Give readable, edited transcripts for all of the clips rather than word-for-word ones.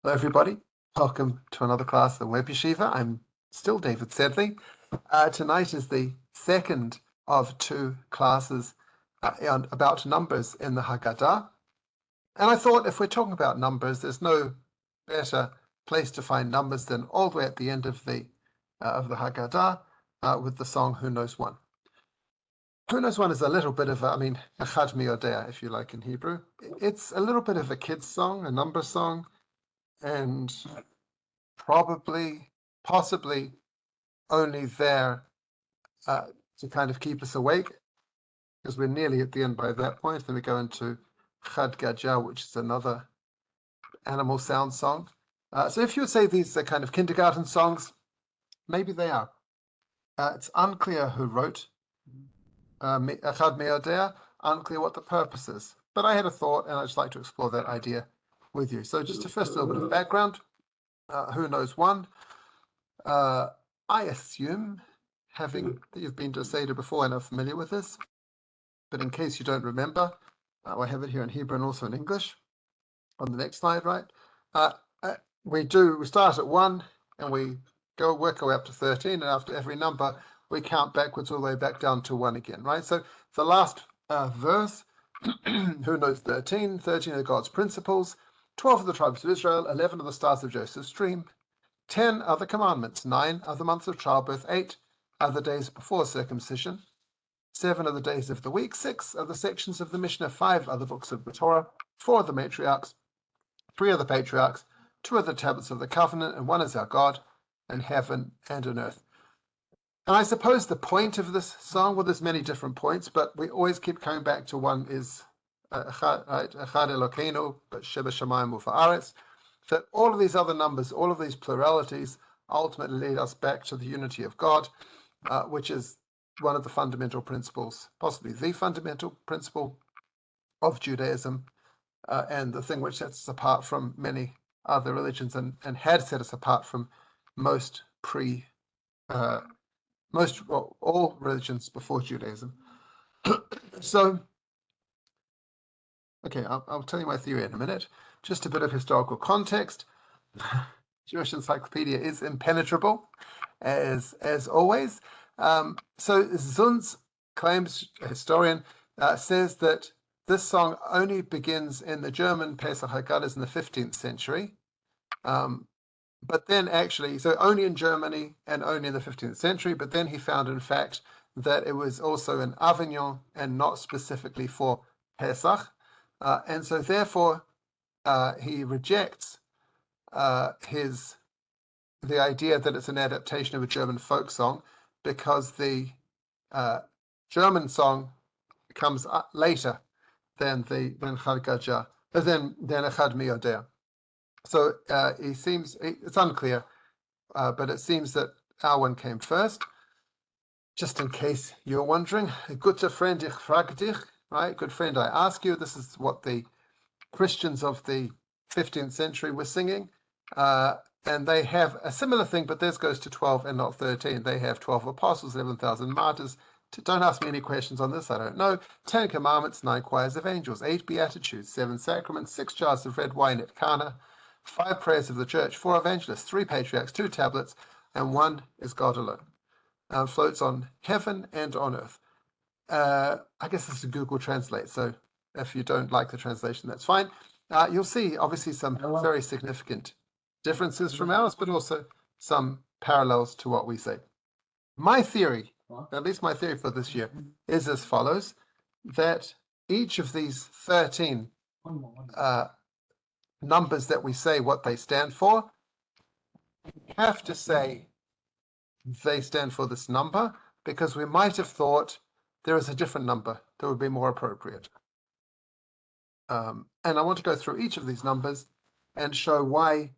Hello, everybody. Welcome to another class of Web Yeshiva. I'm still David Sedley. Tonight is the second of two classes about numbers in the Haggadah. And I thought if we're talking about numbers, there's no better place to find numbers than all the way at the end of the Haggadah with the song Who Knows One. Who Knows One is a little bit of Echad Mi Yodea, if you like, in Hebrew. It's a little bit of a kid's song, a number song, and possibly only there to kind of keep us awake, because we're nearly at the end by that point. Then we go into Haggadah, which is another animal sound song. So if you would say these are kind of kindergarten songs, maybe they are. It's unclear who wrote Echad Mi Yodea, unclear what the purpose is. But I had a thought, and I'd just like to explore that idea with you. So just to first a little bit of background. Who Knows One? I assume, having that you've been to a Seder before and are familiar with this, but in case you don't remember, I have it here in Hebrew and also in English on the next slide, right? We start at 1 and we work our way up to 13, and after every number we count backwards all the way back down to 1 again, right? So the last verse, who knows 13 are God's principles, 12 are the tribes of Israel, 11 are the stars of Joseph's dream, 10 are the commandments, 9 are the months of childbirth, 8 are the days before circumcision, 7 are the days of the week, 6 are the sections of the Mishnah, 5 are the books of the Torah, 4 are the matriarchs, 3 are the patriarchs, 2 are the tablets of the covenant, and 1 is our God, and heaven and an earth. And I suppose the point of this song, well, there's many different points, but we always keep coming back to one is Echad Elokeinu, Sheba Shamayim Ufa'aretz, that all of these other numbers, all of these pluralities, ultimately lead us back to the unity of God, which is one of the fundamental principles, possibly the fundamental principle of Judaism, and the thing which sets us apart from many other religions and had set us apart from all religions before Judaism. So, okay, I'll tell you my theory in a minute. Just a bit of historical context. Jewish encyclopedia is impenetrable, as always. So Zunz claims, a historian, says that this song only begins in the German Pesach Haggadahs in the 15th century. But then actually, so only in Germany and only in the 15th century, but then he found, in fact, that it was also in Avignon and not specifically for Pesach. And so therefore, he rejects the idea that it's an adaptation of a German folk song, because the German song comes later than Echad Mi Yodea. So it's unclear, but it seems that our one came first. Just in case you're wondering, Guter Friend, ich frag dich, right? Good friend, I ask you. This is what the Christians of the 15th century were singing. And they have a similar thing, but theirs goes to 12 and not 13. They have 12 apostles, 11,000 martyrs. Don't ask me any questions on this, I don't know. 10 commandments, 9 choirs of angels, 8 beatitudes, 7 sacraments, 6 jars of red wine at Cana, 5 prayers of the church, 4 evangelists, 3 patriarchs, 2 tablets, and 1 is God alone. Floats on heaven and on earth. I guess this is Google Translate, so if you don't like the translation, that's fine. You'll see, obviously, some very significant differences from ours, but also some parallels to what we say. My theory, at least my theory for this year, is as follows, that each of these 13 numbers that we say what they stand for, have to say they stand for this number, because we might have thought there is a different number that would be more appropriate. And I want to go through each of these numbers and show why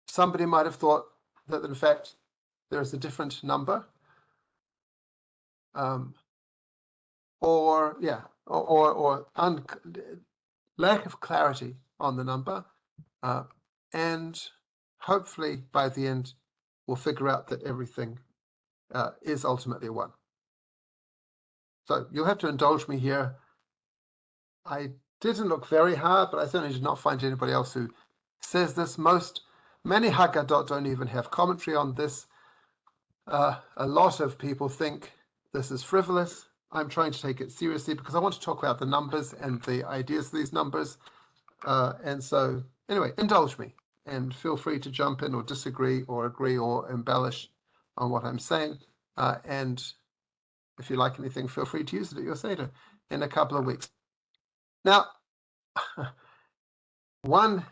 somebody might have thought that, in fact, there is a different number, or lack of clarity on the number, and hopefully by the end we'll figure out that everything is ultimately one. So you'll have to indulge me here. I didn't look very hard, but I certainly did not find anybody else who says this. Many Haggadot don't even have commentary on this. A lot of people think this is frivolous. I'm trying to take it seriously because I want to talk about the numbers and the ideas of these numbers. And so, anyway, indulge me and feel free to jump in or disagree or agree or embellish on what I'm saying. And if you like anything, feel free to use it at your Seder in a couple of weeks. Now, one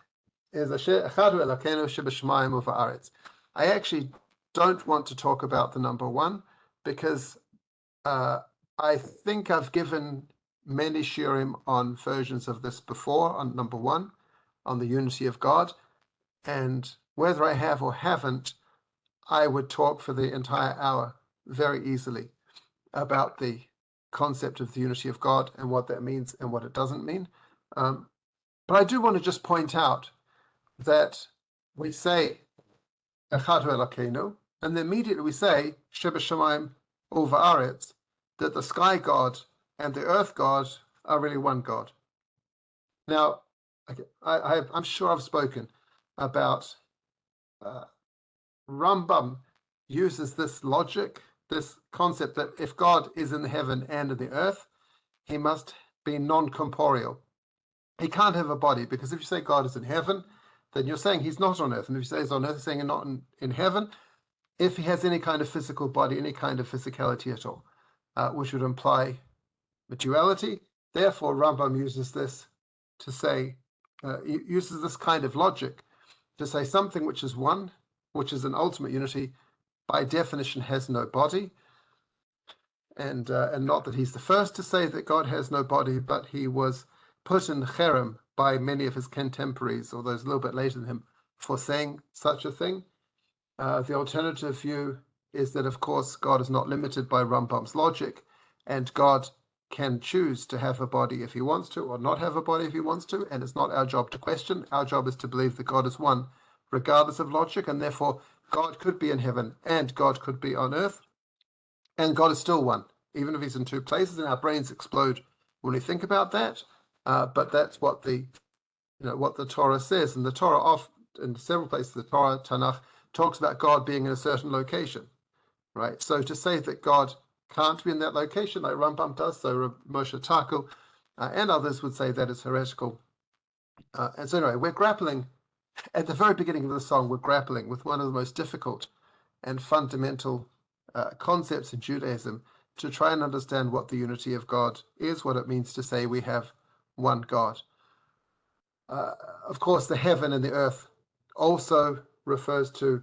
is Echad Elokeinu shebashamayim u'va'aretz. I actually don't want to talk about the number one because I think I've given many shiurim on versions of this before, on number one, on the unity of God. And whether I have or haven't, I would talk for the entire hour very easily about the concept of the unity of God and what that means and what it doesn't mean. But I do want to just point out that we say Echad Elokeinu, and then immediately we say Shebashamayim u'va'aretz, that the sky God and the earth God are really one God. Now, I'm sure I've spoken about Rambam uses this logic, this concept that if God is in the heaven and in the earth, he must be non-corporeal. He can't have a body, because if you say God is in heaven, then you're saying he's not on earth. And if you say he's on earth, you're saying he's not in heaven, if he has any kind of physical body, any kind of physicality at all, which would imply duality. Therefore, Rambam uses this to say, uses this kind of logic to say something which is one, which is an ultimate unity, by definition has no body. And not that he's the first to say that God has no body, but he was put in cherem by many of his contemporaries, or those a little bit later than him, for saying such a thing. The alternative view is that, of course, God is not limited by Rambam's logic, and God can choose to have a body if he wants to, or not have a body if he wants to, and it's not our job to question. Our job is to believe that God is one, regardless of logic, and therefore God could be in heaven, and God could be on earth, and God is still one, even if he's in two places, and our brains explode when we think about that. But that's what the Torah says, and the Torah in several places, the Torah, Tanakh, talks about God being in a certain location, right? So to say that God can't be in that location, like Rambam does, so Moshe Takel and others would say that is heretical. And so anyway, we're grappling, at the very beginning of the song, we're grappling with one of the most difficult and fundamental concepts in Judaism to try and understand what the unity of God is, what it means to say we have one God. Of course, the heaven and the earth also refers to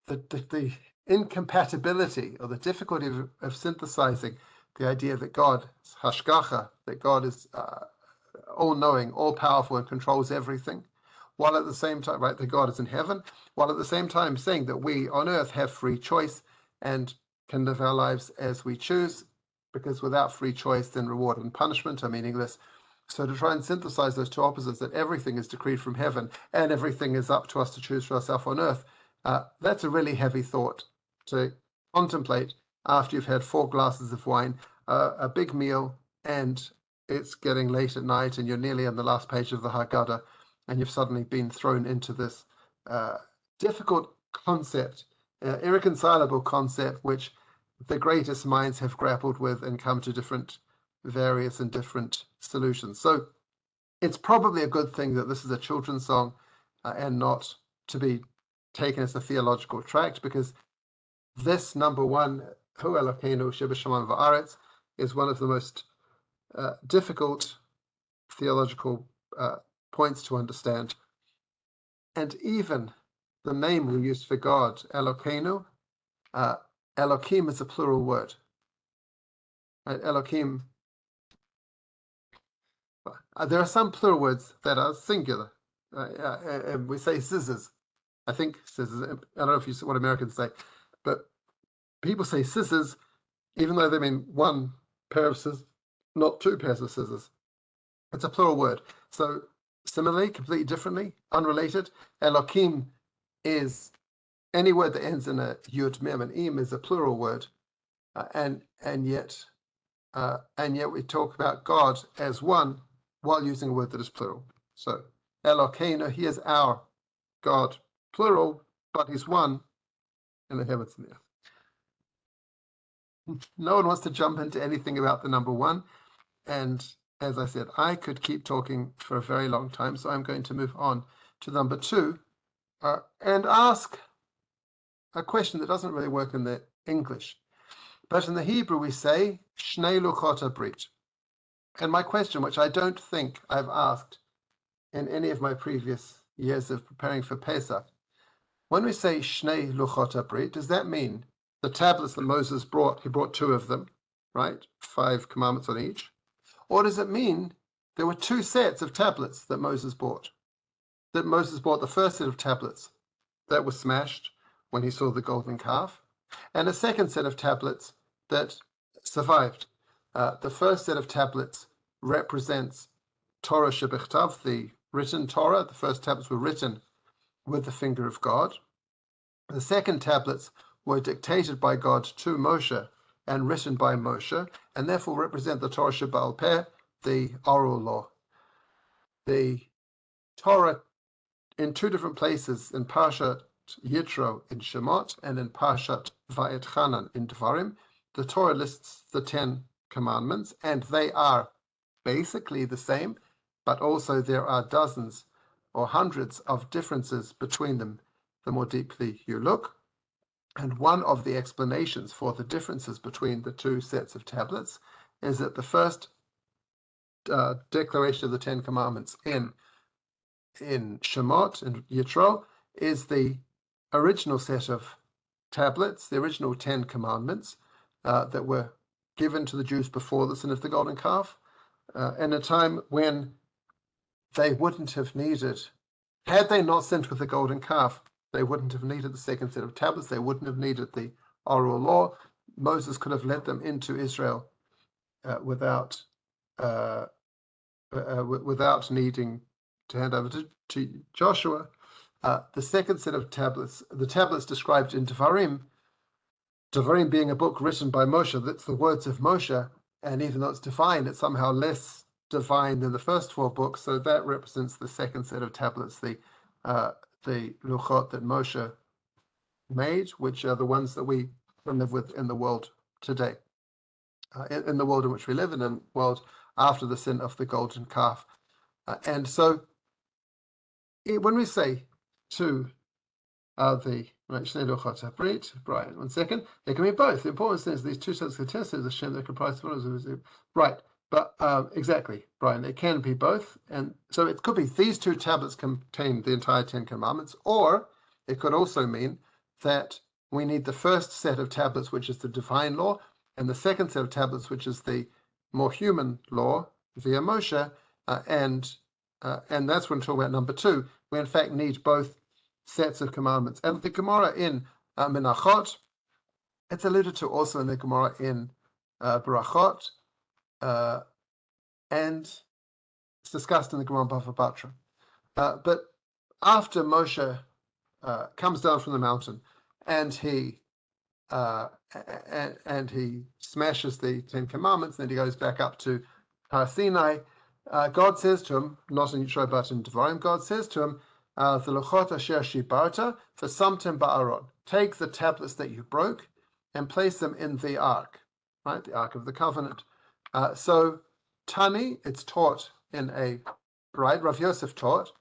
the incompatibility or the difficulty of synthesizing the idea that God is hashgacha, that God is all-knowing, all-powerful, and controls everything, while at the same time, right, that God is in heaven, while at the same time saying that we on earth have free choice and can live our lives as we choose, because without free choice, then reward and punishment are meaningless. So to try and synthesize those two opposites, that everything is decreed from heaven and everything is up to us to choose for ourselves on earth, that's a really heavy thought to contemplate after you've had 4 glasses of wine, a big meal, and it's getting late at night and you're nearly on the last page of the Haggadah, and you've suddenly been thrown into this difficult concept, irreconcilable concept, which the greatest minds have grappled with and come to different solutions. So it's probably a good thing that this is a children's song and not to be taken as a theological tract, because this number one, Hu Elokeinu Shebashamayim Va'aretz, is one of the most difficult theological points to understand. And even the name we use for God, Elokeinu, Elokim is a plural word. Right? Elokim. There are some plural words that are singular. And we say scissors. I think scissors. I don't know if you see what Americans say, but people say scissors, even though they mean one pair of scissors, not 2 pairs of scissors. It's a plural word. So similarly, completely differently, unrelated, Elokim is any word that ends in a yud, mem, and im is a plural word, and yet we talk about God as one while using a word that is plural. So Elokeinu, he is our God, plural, but he's one in the heavens and the earth. No one wants to jump into anything about the number one. And as I said, I could keep talking for a very long time, so I'm going to move on to number two and ask a question that doesn't really work in the English. But in the Hebrew, we say, Shnei Luchot HaBrit. And my question, which I don't think I've asked in any of my previous years of preparing for Pesach, when we say Shnei Luchot HaBrit, does that mean the tablets that Moses brought, he brought two of them, right? 5 commandments on each. Or does it mean there were 2 sets of tablets that Moses bought? That Moses bought the first set of tablets that was smashed when he saw the golden calf, and a second set of tablets that survived. The first set of tablets represents Torah Shebichtav, the written Torah. The first tablets were written with the finger of God. The second tablets were dictated by God to Moshe and written by Moshe, and therefore represent the Torah Shebaal Peh, the oral law. The Torah in 2 different places, in Parshat Yitro in Shemot and in Parshat Va'etchanan in Devarim, the Torah lists the 10 commandments, and they are basically the same, but also there are dozens or hundreds of differences between them the more deeply you look. And one of the explanations for the differences between the 2 sets of tablets is that the first declaration of the 10 commandments in Shemot and Yitro is the original set of tablets, the original 10 commandments that were given to the Jews before the sin of the golden calf, in a time when they wouldn't have needed, had they not sinned with the golden calf, they wouldn't have needed the second set of tablets, they wouldn't have needed the oral law. Moses could have led them into Israel without needing to hand over to Joshua. The second set of tablets, the tablets described in Devarim being a book written by Moshe, that's the words of Moshe, and even though it's divine, it's somehow less divine than the first 4 books, so that represents the second set of tablets, the Luchot that Moshe made, which are the ones that we live with in the world today, in the world in which we live, in the world after the sin of the golden calf. And so when we say to the Shnei Luchot HaBrit, Brian, 1 second, they can be both. The important thing is these 2 sets of tests of the Shem, they're comprised of right. But exactly, Brian, they can be both. And so it could be these 2 tablets contain the entire 10 commandments, or it could also mean that we need the first set of tablets, which is the divine law, and the second set of tablets, which is the more human law via Moshe, and that's when we talk about number 2. We in fact need both sets of commandments. And the Gemara in Menachot, it's alluded to also in the Gemara in Berachot, and it's discussed in the Gemara Bava Batra. But after Moshe comes down from the mountain and he smashes the 10 commandments, and then he goes back up to Har Sinai, God says to him, not in Yitro but in Devarim, God says to him, the Luchot asher shibarta v'samtem ba'aron. Take the tablets that you broke and place them in the ark, right? The Ark of the Covenant. So Tani, it's taught in a bride. Rav Yosef taught,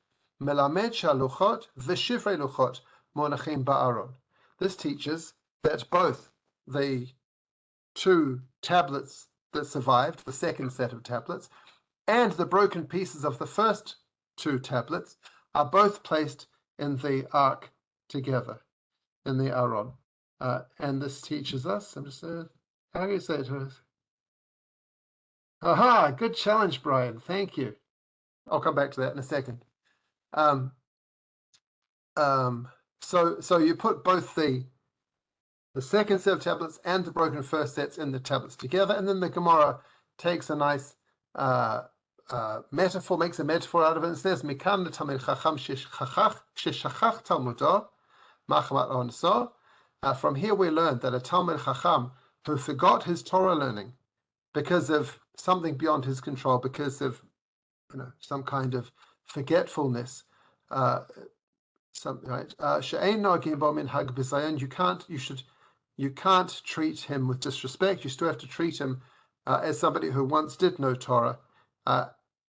Melamed shaluchot v'shifrei luchot monachim ba'aron. This teaches that both the 2 tablets that survived, the second set of tablets, and the broken pieces of the first 2 tablets are both placed in the ark together, in the Aron. And this teaches us, I'm just how do you say it to us? Aha, good challenge, Brian. Thank you. I'll come back to that in a second. So you put both the second set of tablets and the broken first sets in the tablets together, and then the Gemara takes a nice metaphor, makes a metaphor out of it, and says, "Mikan l'tamid chacham sheshachach talmudo machamat onso." From here we learn that a Talmid Chacham who forgot his Torah learning because of something beyond his control, because of some kind of forgetfulness, something, right? She'ein nogin bo minhag bizayon. You can't treat him with disrespect. You still have to treat him as somebody who once did know Torah,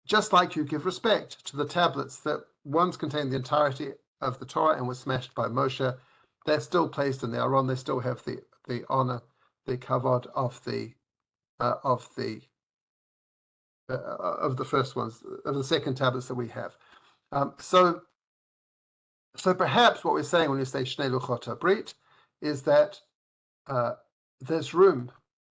just like you give respect to the tablets that once contained the entirety of the Torah and was smashed by Moshe. They're still placed in the Aron. They still have the honor, the kavod of the first ones, of the second tablets that we have. So perhaps what we're saying when we say Shnei Luchot HaBrit is that there's room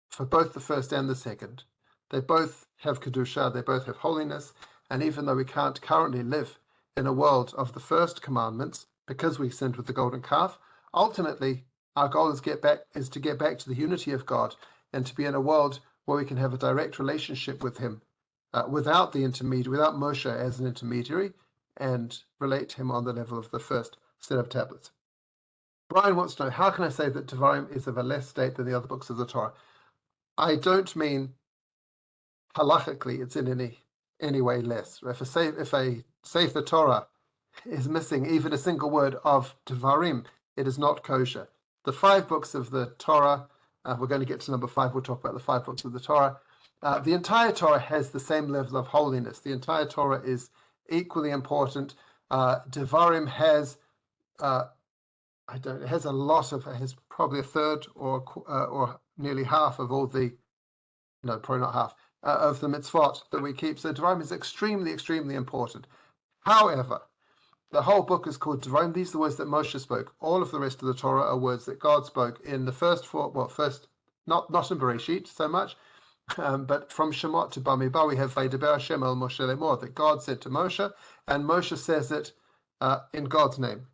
for both the first and the second. They both have Kedusha, they both have holiness, and even though we can't currently live in a world of the first commandments because we sinned with the golden calf, ultimately our goal is to get back to the unity of God and to be in a world where we can have a direct relationship with Him without Moshe as an intermediary, and relate to him on the level of the first set of tablets. Brian wants to know, how can I say that Devarim is of a less state than the other books of the Torah? I don't mean halachically it's in any way less. If a Sefer Torah is missing even a single word of Devarim, it is not kosher. The 5 books of the Torah, we're going to get to number 5, we'll talk about the 5 books of the Torah. The entire Torah has the same level of holiness. The entire Torah is equally important. Devarim has it has probably a third or nearly half of all the, no, probably not half, of the mitzvot that we keep. So Devarim is extremely, extremely important. However, the whole book is called Devarim. These are the words that Moshe spoke. All of the rest of the Torah are words that God spoke in the first 4, not in Bereshit so much, but from Shemot to Bamidbar, we have Vaydaber Hashem el Moshe lemor, that God said to Moshe, and Moshe says it in God's name,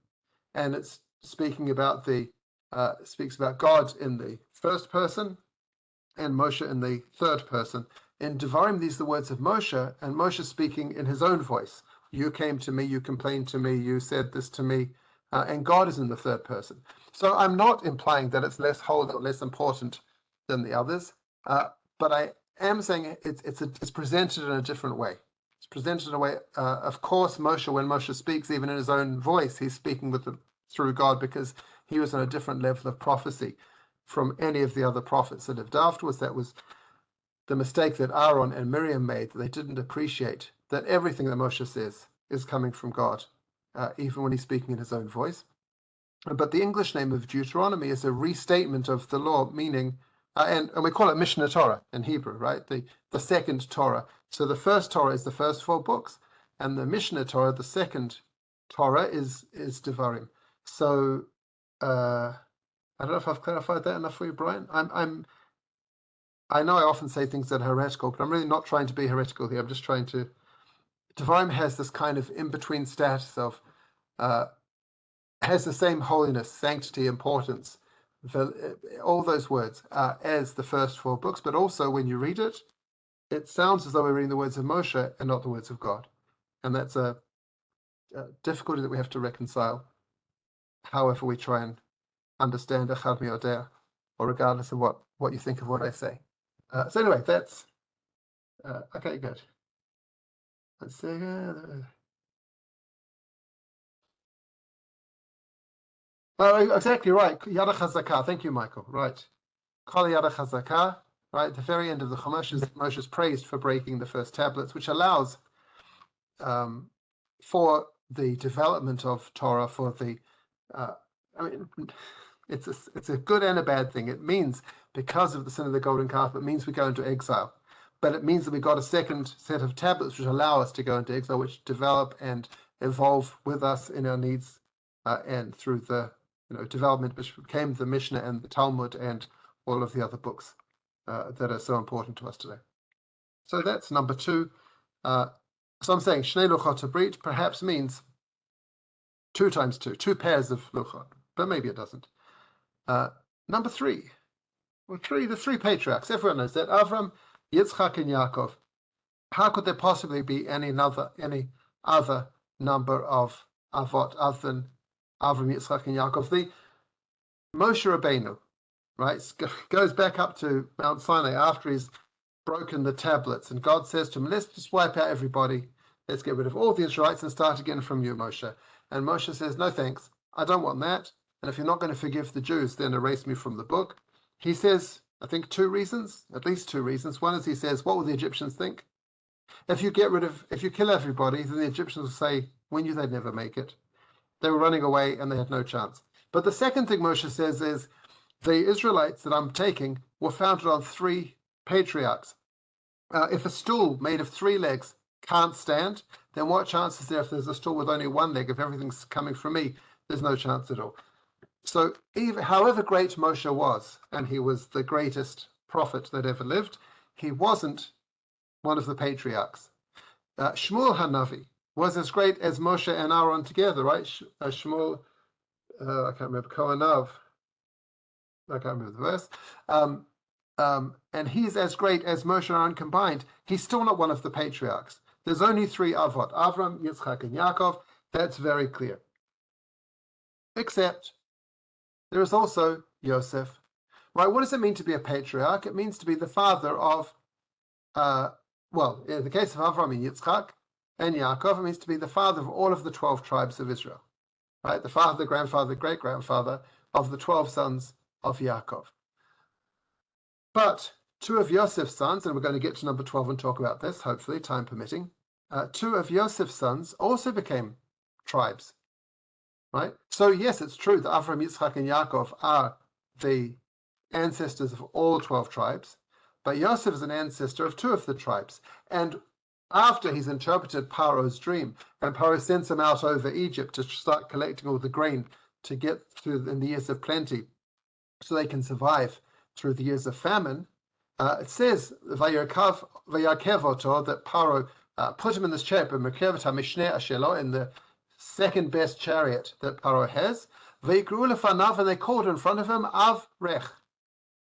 and it's speaks about God in the first person and Moshe in the third person. In Devarim, these are the words of Moshe, and Moshe speaking in his own voice. You came to me, you complained to me, you said this to me, and God is in the third person. So I'm not implying that it's less holy or less important than the others, but I am saying it's presented in a different way. It's presented in a way, of course, Moshe, when Moshe speaks, even in his own voice, he's speaking through God, because he was on a different level of prophecy from any of the other prophets that lived afterwards. That was the mistake that Aaron and Miriam made, that they didn't appreciate that everything that Moshe says is coming from God, even when he's speaking in his own voice. But the English name of Deuteronomy is a restatement of the law, meaning, and we call it Mishnah Torah in Hebrew, right? The second Torah. So the first Torah is the first 4 books, and the Mishnah Torah, the second Torah, is Devarim. So I don't know if I've clarified that enough for you, Brian. I know I often say things that are heretical, but I'm really not trying to be heretical here. I'm just trying to. Devarim has this kind of in-between status of, has the same holiness, sanctity, importance, all those words as the first 4 books, but also when you read it, it sounds as though we're reading the words of Moshe and not the words of God. And that's a difficulty that we have to reconcile, however we try and understand Echad Mi'odeh, or regardless of what you think of what I say. So anyway, that's okay, good. Let's see. Oh, exactly right. Yada Chazakah. Thank you, Michael. Right. Kol Yada Chazakah. Right. At the very end of the Chumash, Moshe is praised for breaking the first tablets, which allows for the development of Torah. For the, it's a good and a bad thing. It means, because of the sin of the golden calf, it means we go into exile. But it means that we got a second set of tablets which allow us to go into exile, which develop and evolve with us in our needs, and through the development which became the Mishnah and the Talmud and all of the other books that are so important to us today. So that's number 2. So I'm saying Shnei Luchot HaBrit perhaps means 2 times 2, 2 pairs of Luchot, but maybe it doesn't. Number 3. Well, the 3 patriarchs. Everyone knows that. Avram, Yitzchak, and Yaakov. How could there possibly be any other number of Avot other than Avram, Yitzchak, and Yaakov? The Moshe Rabbeinu, right, goes back up to Mount Sinai after he's broken the tablets, and God says to him, let's just wipe out everybody. Let's get rid of all the Israelites and start again from you, Moshe. And Moshe says, no thanks, I don't want that. And if you're not going to forgive the Jews, then erase me from the book. He says, I think at least two reasons. One is he says, what will the Egyptians think? If you kill everybody, then the Egyptians will say, we knew they'd never make it. They were running away and they had no chance. But the second thing Moshe says is, the Israelites that I'm taking were founded on three patriarchs. If a stool made of three legs can't stand, then what chance is there if there's a stool with only one leg? If everything's coming from me, there's no chance at all. So however great Moshe was, and he was the greatest prophet that ever lived, he wasn't one of the patriarchs. Shmuel Hanavi was as great as Moshe and Aaron together, right? Shmuel, I can't remember, Kohanav, I can't remember the verse. And he's as great as Moshe and Aaron combined. He's still not one of the patriarchs. There's only three Avot, Avram, Yitzchak, and Yaakov. That's very clear. Except there is also Yosef. Right, what does it mean to be a patriarch? It means to be the father of, in the case of Avram and Yitzchak and Yaakov, it means to be the father of all of the 12 tribes of Israel. Right, the father, grandfather, great-grandfather of the 12 sons of Yaakov. But two of Yosef's sons, and we're going to get to number 12 and talk about this, hopefully, time permitting, two of Yosef's sons also became tribes. Right? So yes, it's true that Avram, Yitzchak, and Yaakov are the ancestors of all 12 tribes, but Yosef is an ancestor of two of the tribes. And after he's interpreted Paro's dream, and Paro sends him out over Egypt to start collecting all the grain to get through in the years of plenty, so they can survive through the years of famine, it says, Vayakev Oto, that Paro put him in this chariot, in the second best chariot that Paro has, and they called in front of him Avrech.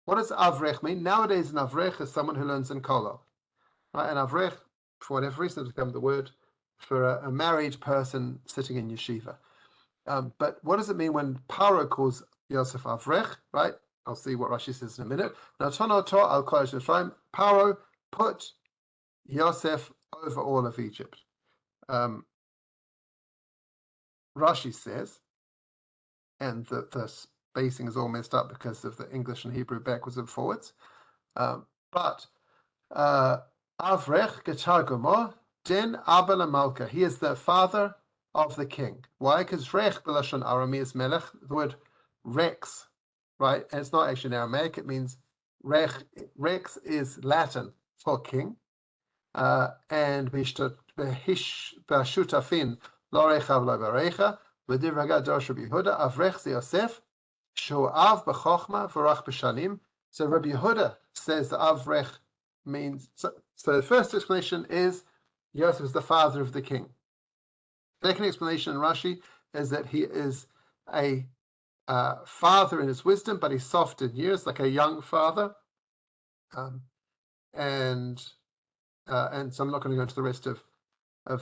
What does Avrech mean? Nowadays, an Avrech is someone who learns in Kollel. Right? And Avrech, for whatever reason, has become the word for a married person sitting in yeshiva. But what does it mean when Paro calls Yosef Avrech, right? I'll see what Rashi says in a minute. Now, I'll close the frame. Paro put Yosef over all of Egypt. Rashi says, and the spacing is all messed up because of the English and Hebrew backwards and forwards. But Avrech Getar Gomer Den Abel Malka. He is the father of the king. Why? Because Rech B'lashon Arami is Melech. The word Rex, right? And it's not actually in Aramaic. It means Rex is Latin for king. And B'shutafin Lo Recha V'lo Barecha. V'div Haggadah Dorosh Rabbi Yehuda Avrech Ze Yosef Sho'av B'chochma V'rach B'shanim. So Rabbi Yehuda says that Avrech means, so the first explanation is Yosef is the father of the king. Second explanation in Rashi is that he is a father in his wisdom, but he's soft in years, like a young father. And so I'm not going to go into the rest of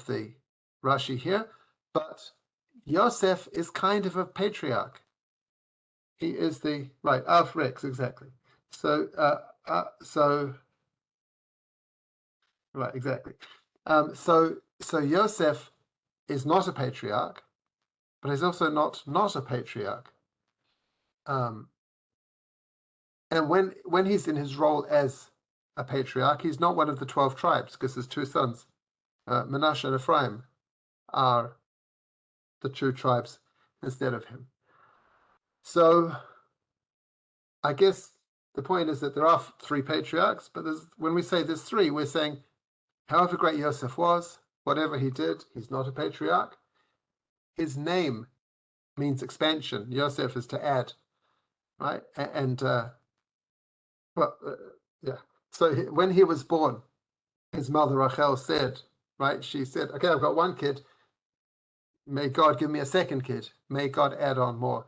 the Rashi here, but Yosef is kind of a patriarch. He is the Avrex, exactly. So exactly. So Yosef is not a patriarch, but he's also not a patriarch. And when he's in his role as a patriarch, he's not one of the 12 tribes, because his two sons, Manasseh and Ephraim, are the true tribes instead of him. So I guess the point is that there are three patriarchs, but when we say there's three, we're saying however great Yosef was, whatever he did, he's not a patriarch. His name means expansion. Yosef is to add, right? So when he was born, his mother Rachel said, right? She said, "Okay, I've got one kid. May God give me a second kid. May God add on more."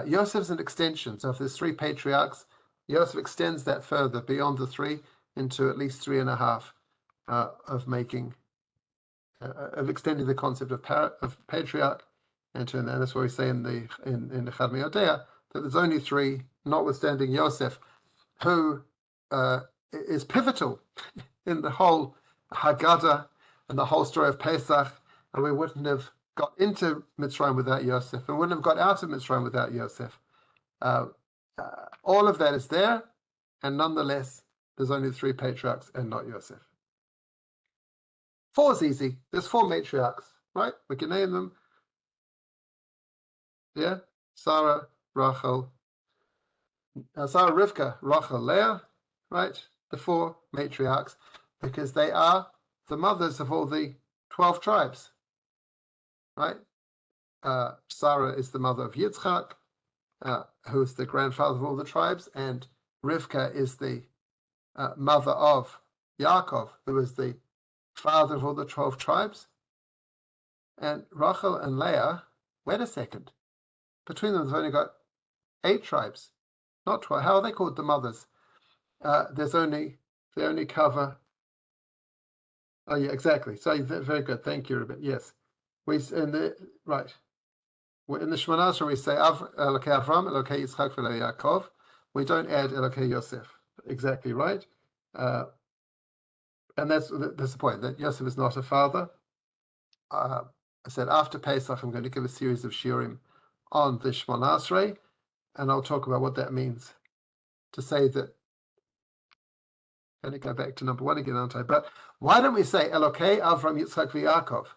Yosef's an extension. So if there's three patriarchs, Yosef extends that further beyond the three into at least 3.5 of extending the concept of patriarch, and that's what we say in the Chad Me'odea, that there's only three, notwithstanding Yosef, who is pivotal in the whole Haggadah and the whole story of Pesach, and we wouldn't have got into Mitzrayim without Yosef, and wouldn't have got out of Mitzrayim without Yosef. All of that is there, and nonetheless, there's only 3 patriarchs and not Yosef. 4 is easy. There's 4 matriarchs, right? We can name them. Yeah, Sarah, Rachel, Sarah, Rivka, Rachel, Leah, right? The 4 matriarchs, because they are the mothers of all the 12 tribes, right? Sarah is the mother of Yitzchak, who is the grandfather of all the tribes, and Rivka is the mother of Yaakov, who is the father of all the 12 tribes. And Rachel and Leah, wait a second, between them they've only got 8 tribes, not 12. How are they called the mothers? They only cover. Oh yeah, exactly. So very good. Thank you, Ruben. Yes, in the Shemona Esrei we say Elokei Avram, Elokei Yitzchak, Elokei Yaakov. We don't add Elokei Yosef. Exactly right. And that's the point, that Yosef is not a father. I said after Pesach I'm going to give a series of shiurim on the Shemona Esrei, and I'll talk about what that means to say that. Going to go back to number 1 again, aren't I? But why don't we say Elokei Avram, Yitzchak, Yaakov?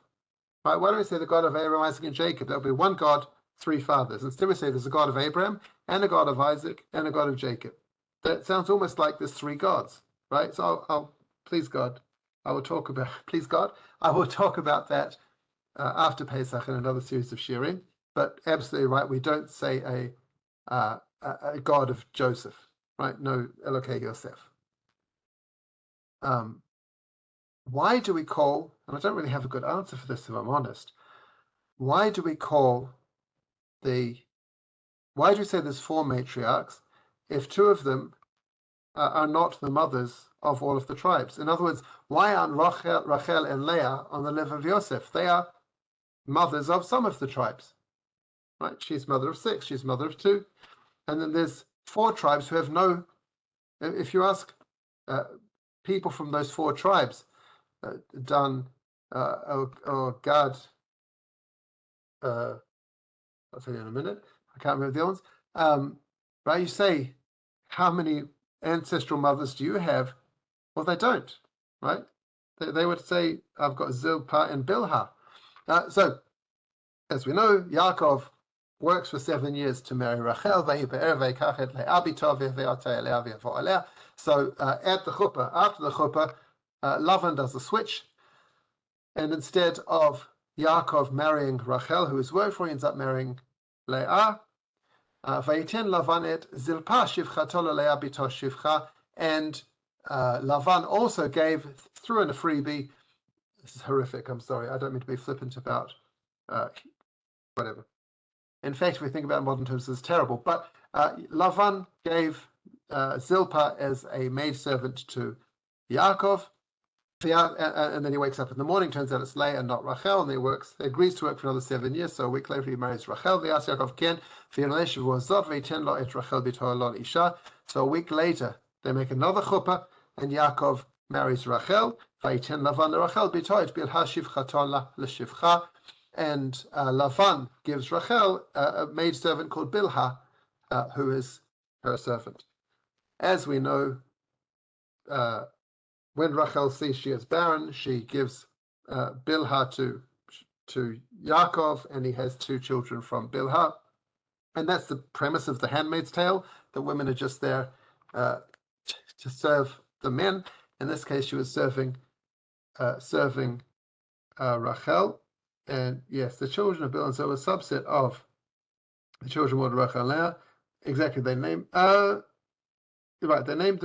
Right? Why don't we say the God of Abraham, Isaac, and Jacob? There'll be one God, 3 fathers. Instead we say there's a God of Abraham, and a God of Isaac, and a God of Jacob. That sounds almost like there's 3 gods, right? So I'll please God, I will talk about that after Pesach in another series of shiurim. But absolutely right, we don't say a God of Joseph, right? No, Elokei Yosef. Why do we call, and I don't really have a good answer for this if I'm honest, why do we say there's 4 matriarchs if 2 of them are not the mothers of all of the tribes? In other words, why aren't Rachel and Leah on the level of Yosef? They are mothers of some of the tribes, right? She's mother of 6, she's mother of 2, and then there's 4 tribes who have no. If you ask people from those 4 tribes, Dan, or Gad, I'll tell you in a minute. I can't remember the other ones. Right? You say, how many ancestral mothers do you have? Well, they don't, right? They would say, I've got Zilpah and Bilhah. So, as we know, Yaakov works for 7 years to marry Rachel. So at the chuppah, after the chuppah, Lavan does a switch, and instead of Yaakov marrying Rachel, who is worked for, he ends up marrying Leah. Vayiten Lavan et Zilpah shivchato leLeah bito shivcha, and Lavan also threw in a freebie. This is horrific. I'm sorry. I don't mean to be flippant about whatever. In fact, if we think about it in modern terms, it's terrible. But Lavan gave Zilpah as a maidservant to Yaakov. And then he wakes up in the morning, turns out it's Leah and not Rachel, and he agrees to work for another 7 years. So a week later he marries Rachel. They ask Yaakov Ken, so a week later they make another chuppah, and Yaakov marries Rachel. And Lavan gives Rachel a maidservant called Bilhah, who is her servant. As we know, when Rachel sees she is barren, she gives Bilhah to Yaakov, and he has 2 children from Bilhah. And that's the premise of the Handmaid's Tale, that women are just there to serve the men. In this case, she was serving Rachel. And yes, the children of Bilhah, and so a subset of the children of Rachel and Leah. Exactly, they named them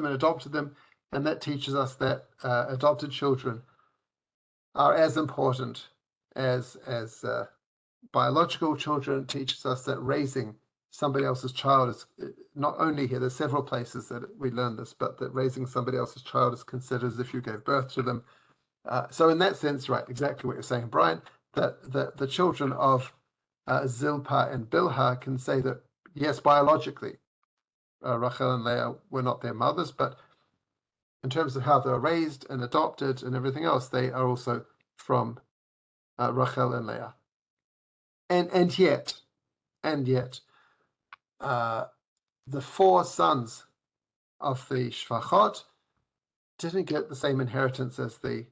and adopted them. And that teaches us that adopted children are as important as biological children. It teaches us that raising somebody else's child is not only here, there's several places that we learn this, but that raising somebody else's child is considered as if you gave birth to them. So in that sense, right, exactly what you're saying, Brian, that the children of Zilpah and Bilhah can say that, yes, biologically, Rachel and Leah were not their mothers, but in terms of how they were raised and adopted and everything else, they are also from Rachel and Leah. And yet, the four sons of the Shvachot didn't get the same inheritance as the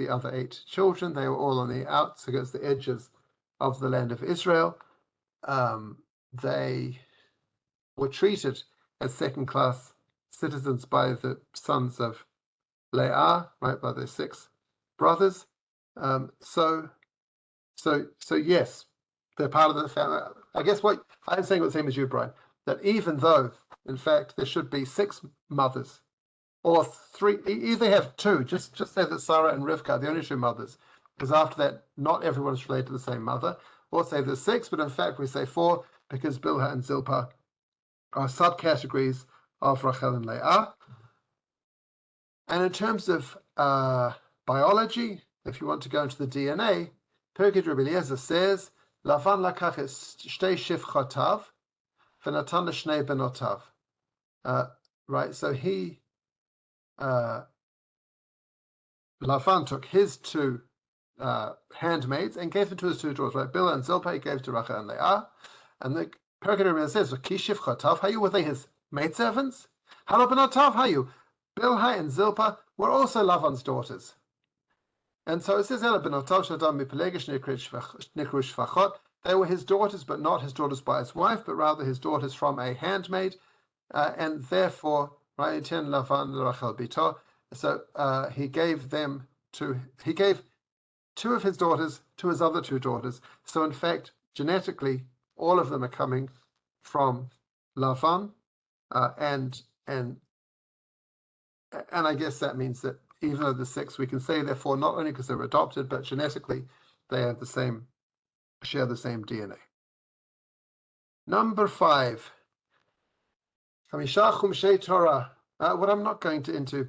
other 8 children. They were all on the outskirts, the edges of the land of Israel. They were treated as second-class citizens by the sons of Leah, right, by their 6 brothers. So yes, they're part of the family. I guess what I'm saying the same as you, Brian, that even though, in fact, there should be 6 mothers, or 3, either have 2, just say that Sarah and Rivka are the only 2 mothers, because after that, not everyone is related to the same mother, or say there's 6, but in fact we say 4, because Bilhah and Zilpah are subcategories of Rachel and Leah. And in terms of biology, if you want to go into the DNA, Pirkei Rabbi Eliezer says, Lavan lakach et shtei shivchotav, v'natan l'shnei benotav. Right, so Lavan took his 2 handmaids and gave them to his 2 daughters, right? Bilhah and Zilpah he gave to Rachel and Leah. And the Pirkei Rabbi Eliezer says, Ki shivchotav hayu, were they his maidservants? Halo benotav hayu. Bilhah and Zilpah were also Lavan's daughters. And so it says, they were his daughters, but not his daughters by his wife, but rather his daughters from a handmaid. And therefore, right, so he gave 2 of his daughters to his other 2 daughters. So in fact, genetically, all of them are coming from Lavan. And I guess that means that even though the 6, we can say, therefore, not only because they were adopted, but genetically, they have share the same DNA. Number 5, Chamisha Chumshei Torah. What I'm not going into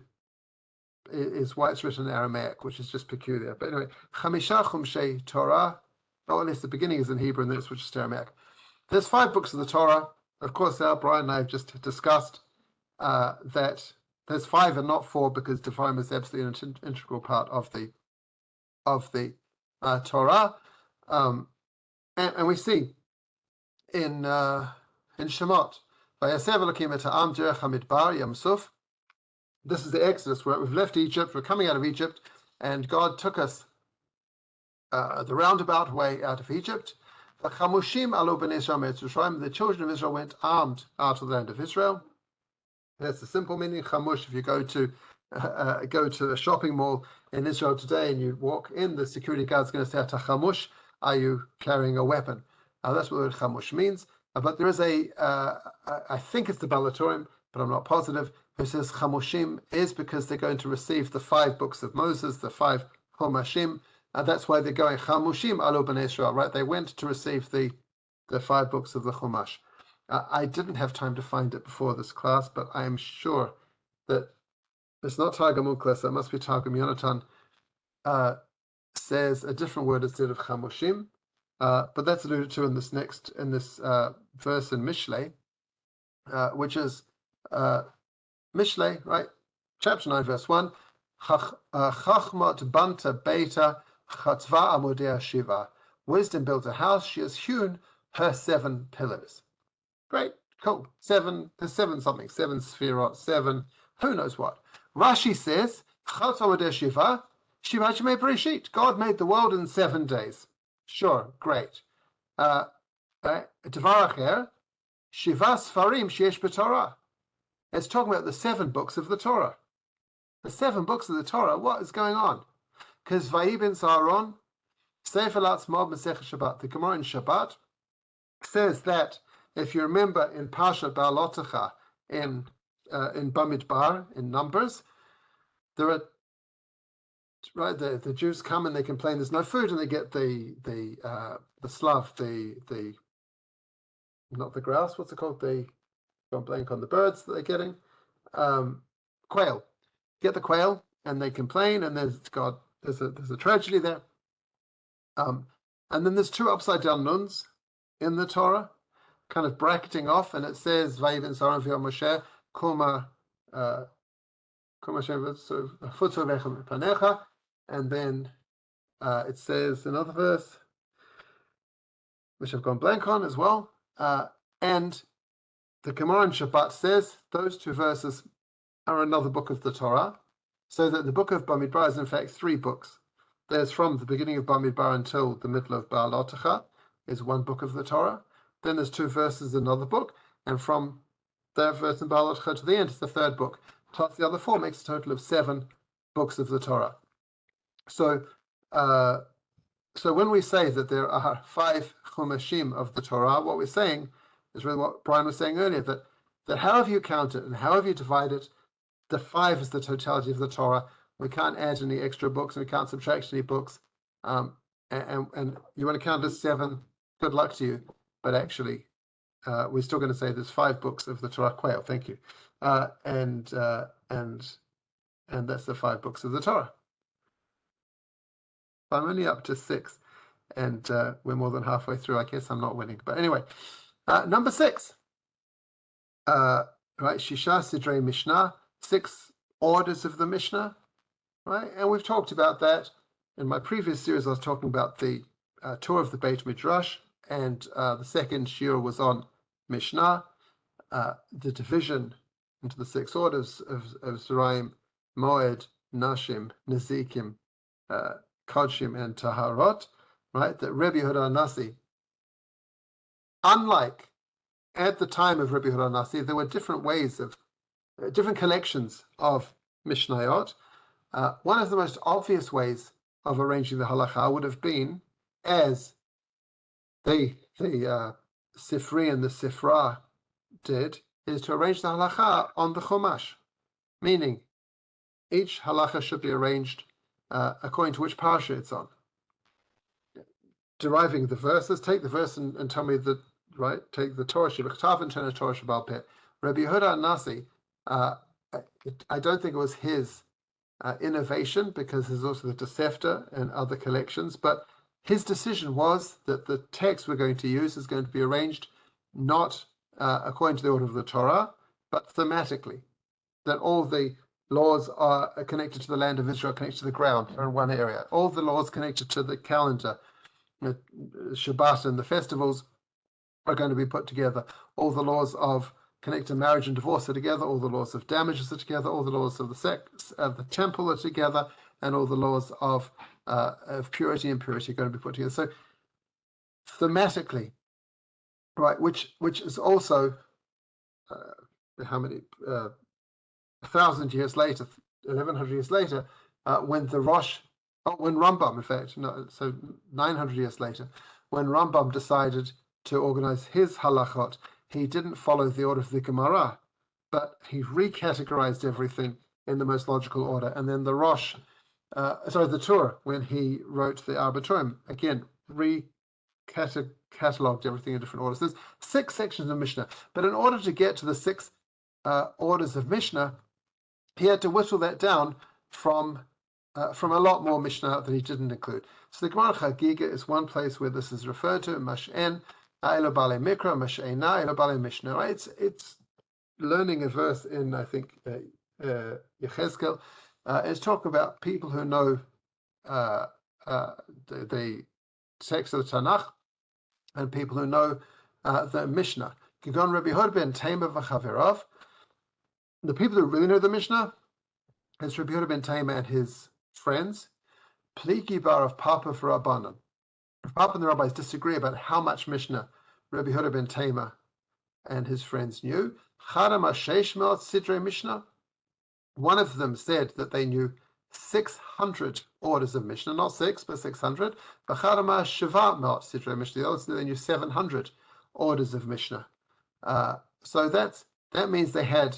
is why it's written in Aramaic, which is just peculiar. But anyway, Chamisha Chumshei Torah, or at least the beginning is in Hebrew, and then it's switched to Aramaic. There's 5 books of the Torah. Of course, Brian and I have just discussed that there's 5 and not 4 because Devarim is absolutely an integral part of the Torah, and we see in Shemot, this is the Exodus, where we've left Egypt, we're coming out of Egypt, and God took us the roundabout way out of Egypt. The children of Israel went armed out of the land of Israel. That's the simple meaning. Chamush, if you go to a shopping mall in Israel today and you walk in, the security guard's going to say, Chamush, are you carrying a weapon? That's what the word chamush means. But there is I think it's the Balatorim, but I'm not positive, who says chamushim is because they're going to receive the 5 books of Moses, the 5 chomashim. That's why they're going chamushim alu b'nei Israel, right? They went to receive the 5 books of the Chumash. I didn't have time to find it before this class, but I am sure that it's not Targum Unkla, so it must be Targum Yonatan, says a different word instead of chamushim, but that's alluded to in this verse in Mishlei, which is Mishlei, right? Chapter 9, verse 1. Chachmot banta beta chatzva amudei shiva. Wisdom built a house, she has hewn her 7 pillars. Great, cool. 7, there's 7 something, 7 sphirot, 7, who knows what. Rashi says, Shiva, God made the world in 7 days. Sure, great. Devar Shiva Sfarim Sheyesh b'Torah. It's talking about the 7 books of the Torah. The 7 books of the Torah, what is going on? Because Vayibin Saharon, Sefer Latzmod Masech Shabbat, the Gemara in Shabbat, says that, if you remember in Parshat Ba'alotecha, in Bamidbar, in Numbers, there are, right, the Jews come and they complain there's no food, and they get the slav, the not the grouse, what's it called? Don't blank on the birds that they're getting. Quail. Get the quail, and they complain, and there's a tragedy there. And then there's 2 upside down nuns in the Torah, kind of bracketing off, and it says Vayivin Saron v'Yom Moshe Kuma Panecha, and then it says another verse, which I've gone blank on as well. And the Gemara in Shabbat says those two verses are another book of the Torah, so that the book of Bamidbar is in fact 3 books. There's from the beginning of Bamidbar until the middle of Ba'alotecha is 1 book of the Torah. Then there's 2 verses in another book, and from that verse in Ba'alotecha to the end is the 3rd book. Plus the other 4 makes a total of 7 books of the Torah. So, so when we say that there are 5 chumashim of the Torah, what we're saying is really what Brian was saying earlier, that however you count it and however you divide it, the 5 is the totality of the Torah. We can't add any extra books, and we can't subtract any books. And you want to count as 7, good luck to you. But actually, we're still going to say there's 5 books of the Torah. Quail, thank you. And that's the 5 books of the Torah. I'm only up to 6, and we're more than halfway through. I guess I'm not winning. But anyway, number 6. Right, Shisha Sidrei Mishnah, 6 orders of the Mishnah. Right, and we've talked about that in my previous series. I was talking about the tour of the Beit Midrash, and the second shiur was on Mishnah, the division into the 6 orders of Zeraim, Moed, Nashim, Nezikim, Kodshim, and Taharot. Right, that Rabbi Yehuda Nasi, unlike at the time of Rabbi Yehuda Nasi, there were different ways of, different collections of Mishnayot. One of the most obvious ways of arranging the halacha would have been, as the Sifri and the Sifra did, is to arrange the halacha on the Chumash, meaning each halacha should be arranged according to which parsha it's on. Deriving the verses, take the verse and tell me the right. Take the Torah Shebechtav and turn a Torah Shebal Peh. Rabbi Yehuda Nasi, I don't think it was his innovation, because there's also the Tosefta and other collections, but his decision was that the text we're going to use is going to be arranged not according to the order of the Torah, but thematically, that all the laws are connected to the land of Israel, connected to the ground, are in one area. All the laws connected to the calendar, Shabbat and the festivals, are going to be put together. All the laws of connected to marriage and divorce are together. All the laws of damages are together. All the laws of the sex of the temple are together, and all the laws of purity and impurity are going to be put together. So thematically, right, which is also how many 1,000 years later, 1,100 years later, when Rambam, in fact, no, so 900 years later, when Rambam decided to organize his halachot, he didn't follow the order of the Gemara, but he recategorized everything in the most logical order. And then the Rosh, the Torah, when he wrote the Arbatorim, again, cataloged everything in different orders. There's 6 sections of Mishnah, but in order to get to the 6 orders of Mishnah, he had to whittle that down from a lot more Mishnah that he didn't include. So the Gemara Haggadah is one place where this is referred to, Mash'en, Elo Bale Mikra, Mash'ena, Elo Bale Mishnah. Right? It's learning a verse in, I think, Yechezkel. It's talking about people who know the text of the Tanakh, and people who know the Mishnah. Kigon Rabbi Yehuda ben Tema v'chaverov. The people who really know the Mishnah, it's Rabbi Yehuda ben Tema and his friends. Pliki bar of Papa for Rabbanan. If Papa and the rabbis disagree about how much Mishnah Rabbi Yehuda ben Tema and his friends knew, Chadama Sheish Me'ot Sidrei Mishnah. One of them said that they knew 600 orders of Mishnah, not 6, but 600. B'chadama Sheva Me'ot Sidrei Mishnah. The others said they knew 700 orders of Mishnah. So that means they had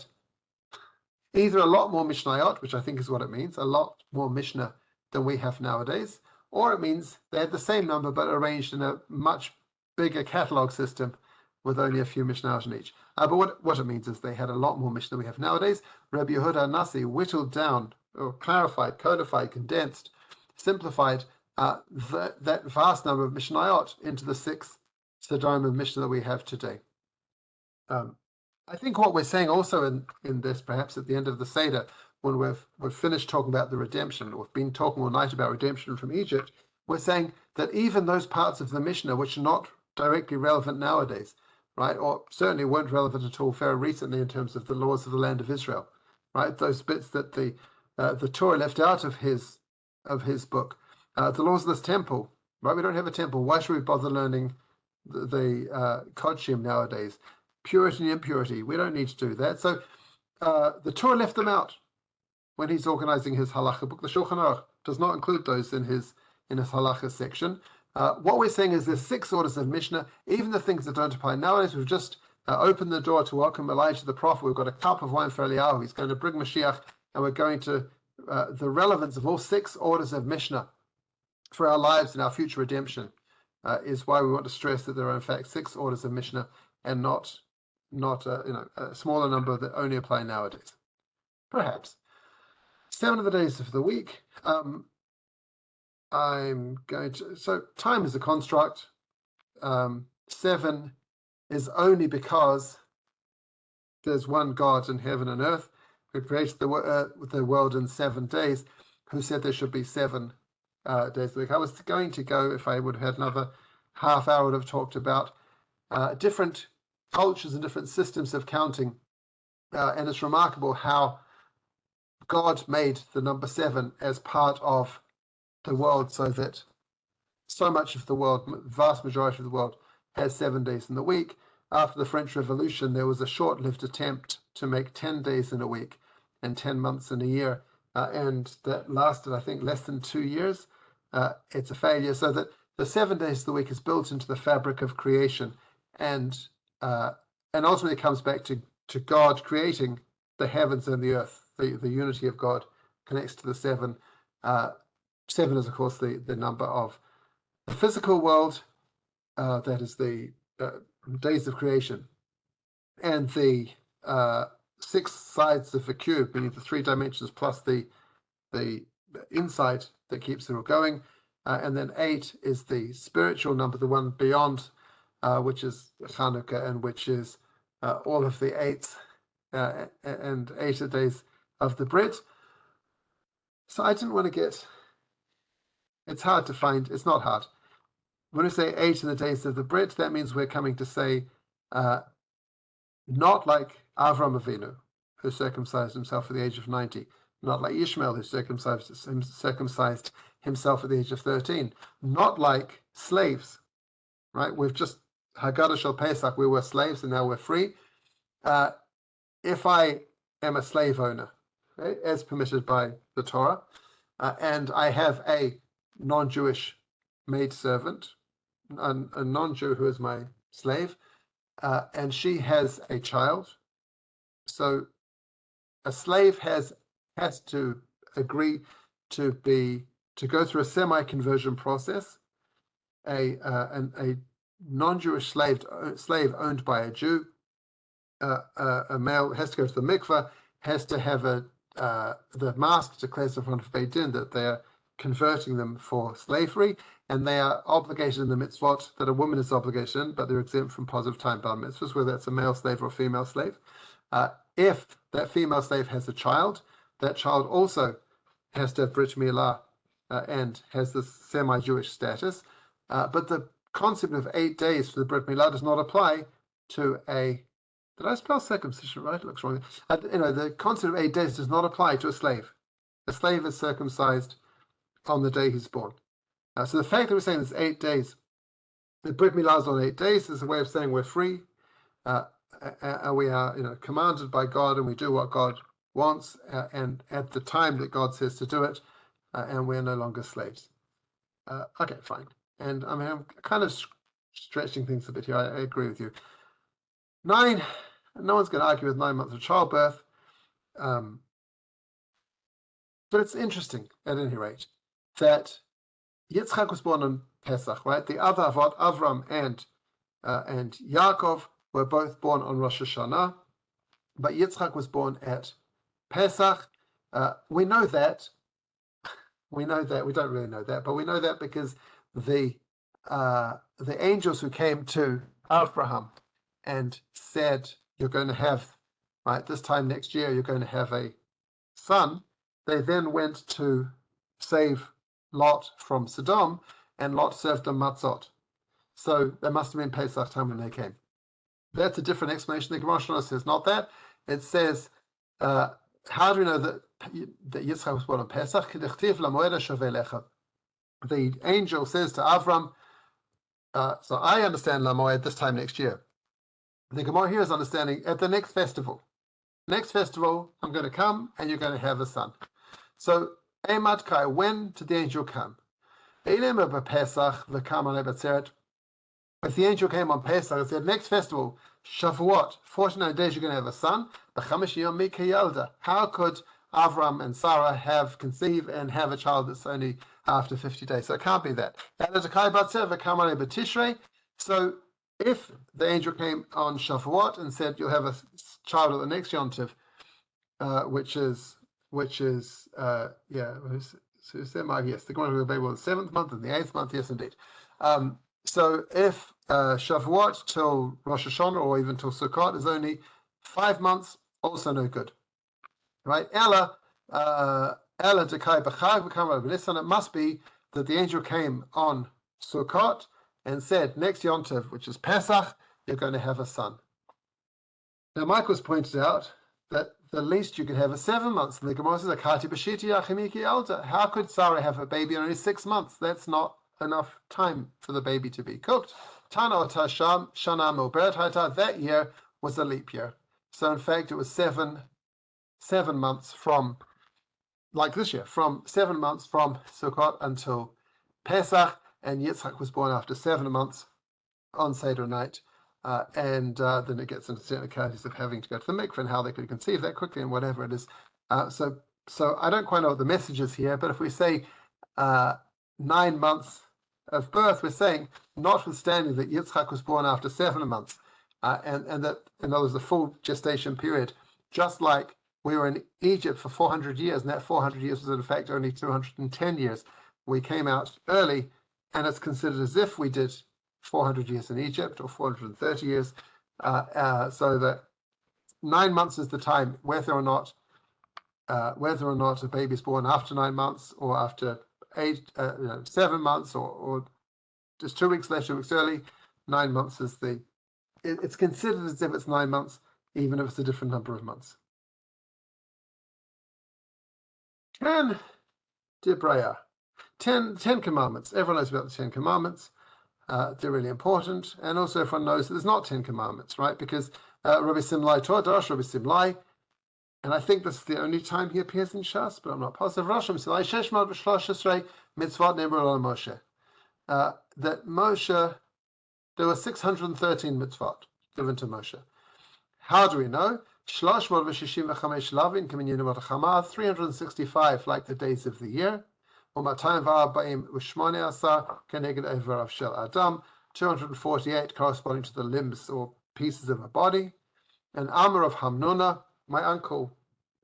either a lot more Mishnayot, which I think is what it means, a lot more Mishnah than we have nowadays, or it means they had the same number but arranged in a much bigger catalog system with only a few Mishnayot in each. But what it means is they had a lot more Mishnah than we have nowadays. Rabbi Yehuda Nasi whittled down, or clarified, codified, condensed, simplified that vast number of Mishnayot into the 6 Sedarim of Mishnah that we have today. I think what we're saying also in this, perhaps at the end of the Seder, when we've finished talking about the redemption, we've been talking all night about redemption from Egypt, we're saying that even those parts of the Mishnah which are not directly relevant nowadays, right, or certainly weren't relevant at all very recently in terms of the laws of the land of Israel, right, those bits that the Torah left out of his book, the laws of this temple, right, we don't have a temple. Why should we bother learning the Kodshim nowadays? Purity and impurity, we don't need to do that. So the Torah left them out when he's organizing his halacha book. The Shulchan Aruch does not include those in his halacha section. What we're saying is there's 6 orders of Mishnah, even the things that don't apply nowadays. We've just opened the door to welcome Elijah the prophet. We've got a cup of wine for Eliyahu. He's going to bring Mashiach, and we're going to the relevance of all 6 orders of Mishnah for our lives and our future redemption is why we want to stress that there are in fact 6 orders of Mishnah and not a smaller number that only apply nowadays. Perhaps 7 of the days of the week. I'm going to, so time is a construct. 7 is only because there's one God in heaven and earth who created the world in 7 days, who said there should be 7 days a week. I was going to go, if I would have had another half hour, would have talked about different cultures and different systems of counting, and it's remarkable how God made the number 7 as part of the world, so that so much of the world, vast majority of the world, has 7 days in the week. After the French Revolution, there was a short-lived attempt to make 10 days in a week and 10 months in a year, and that lasted, I think, less than 2 years. It's a failure, so that the 7 days of the week is built into the fabric of creation, and ultimately comes back to God creating the heavens and the earth. The unity of God connects to the 7. 7 is, of course, the number of the physical world, that is the days of creation, and the 6 sides of the cube, meaning the 3 dimensions plus the inside that keeps it all going, and then 8 is the spiritual number, the one beyond, which is Hanukkah, and which is all of the 8s and 8 days of the Brit. So I didn't want to get. It's hard to find. It's not hard. When we say 8 in the days of the Brit, that means we're coming to say, not like Avram Avinu, who circumcised himself at the age of 90, not like Ishmael, who circumcised himself at the age of 13, not like slaves, right? We've just, Haggadah shel Pesach, we were slaves and now we're free. If I am a slave owner, right, as permitted by the Torah, and I have a non-Jewish maidservant, a non-Jew who is my slave, and she has a child. So a slave has to agree to go through a semi-conversion process. A non-Jewish slave owned by a Jew, a male has to go to the mikveh, has to have the mask declares in front of Beit Din that they are converting them for slavery, and they are obligated in the mitzvot that a woman is obligated in, but they're exempt from positive time-bound mitzvahs, whether that's a male slave or a female slave. If that female slave has a child, that child also has to have Brit Milah and has this semi-Jewish status. But the concept of 8 days for the Brit Milah does not apply to a. Did I spell circumcision right? It looks wrong. The concept of 8 days does not apply to a slave. A slave is circumcised on the day he's born. So the fact that we're saying there's 8 days, the Brit Milah is on 8 days, is a way of saying we're free. And we are, commanded by God, and we do what God wants, and at the time that God says to do it, and we're no longer slaves. Okay, fine. And I mean, I'm kind of stretching things a bit here. I agree with you. 9, no one's going to argue with 9 months of childbirth. But it's interesting, at any rate, that Yitzchak was born on Pesach, right? The other Avot, Avram and Yaakov, were both born on Rosh Hashanah, but Yitzchak was born at Pesach. We know that. We know that. We don't really know that, but we know that because the angels who came to Abraham and said, "You're going to have, right, this time next year, you're going to have a son." They then went to save Lot from Sodom, and Lot served them matzot. So they must have been Pesach time when they came. That's a different explanation. The Gemara Shana says not that. It says, how do we know that Yitzchak was born on Pesach? The angel says to Avram, so I understand Lamoed this time next year. The Gemara here is understanding at the next festival. Next festival, I'm going to come and you're going to have a son. So, when did the angel come? If the angel came on Pesach and said, next festival, Shavuot, 49 days you're going to have a son, how could Avram and Sarah have conceived and have a child that's only after 50 days? So it can't be that. So if the angel came on Shavuot and said you'll have a child at the next Yom Tov, which is yes, the Gemara will be the 7th month and the 8th month, yes indeed. So if Shavuot till Rosh Hashanah or even till Sukkot is only 5 months, also no good, right? Ella dekai b'chag v'kam v'lisan. It must be that the angel came on Sukkot and said, next Yom Tov, which is Pesach, you're going to have a son. Now, Michael's pointed out that the least you could have is 7 months. And the Gemara says, Akati b'shiti yachimiki elder. How could Sarah have a baby in only 6 months? That's not enough time for the baby to be cooked. Tana otasham shana moberet haita. That year was a leap year. So, in fact, it was 7 months from, like this year, from 7 months from Sukkot until Pesach. And Yitzchak was born after 7 months on Seder night. And then it gets into technicalities of having to go to the mikveh and how they could conceive that quickly and whatever it is. So I don't quite know what the message is here, but if we say 9 months of birth, we're saying, notwithstanding that Yitzchak was born after 7 months, and that, in other words, the full gestation period, just like we were in Egypt for 400 years, and that 400 years was in fact only 210 years. We came out early, and it's considered as if we did 400 years in Egypt or 430 years, so that 9 months is the time, whether or not a baby is born after 9 months or after 7 months or just 2 weeks late, 2 weeks early. 9 months is it's considered as if it's 9 months, even if it's a different number of months. 10 Dibraya. 10 Commandments. Everyone knows about the 10 Commandments. They're really important. And also everyone knows that there's not 10 Commandments, right? Because Rabbi Simlai taught us, Rabbi Simlai, and I think this is the only time he appears in Shas, but I'm not positive. Rabbi Simlai, Sheshmad v'Shloshes Mitzvot Nebra Lo Moshe. That Moshe, there were 613 mitzvot given to Moshe. How do we know? 365 like the days of the year. 248 corresponding to the limbs or pieces of a body. An armor of Hamnuna. My uncle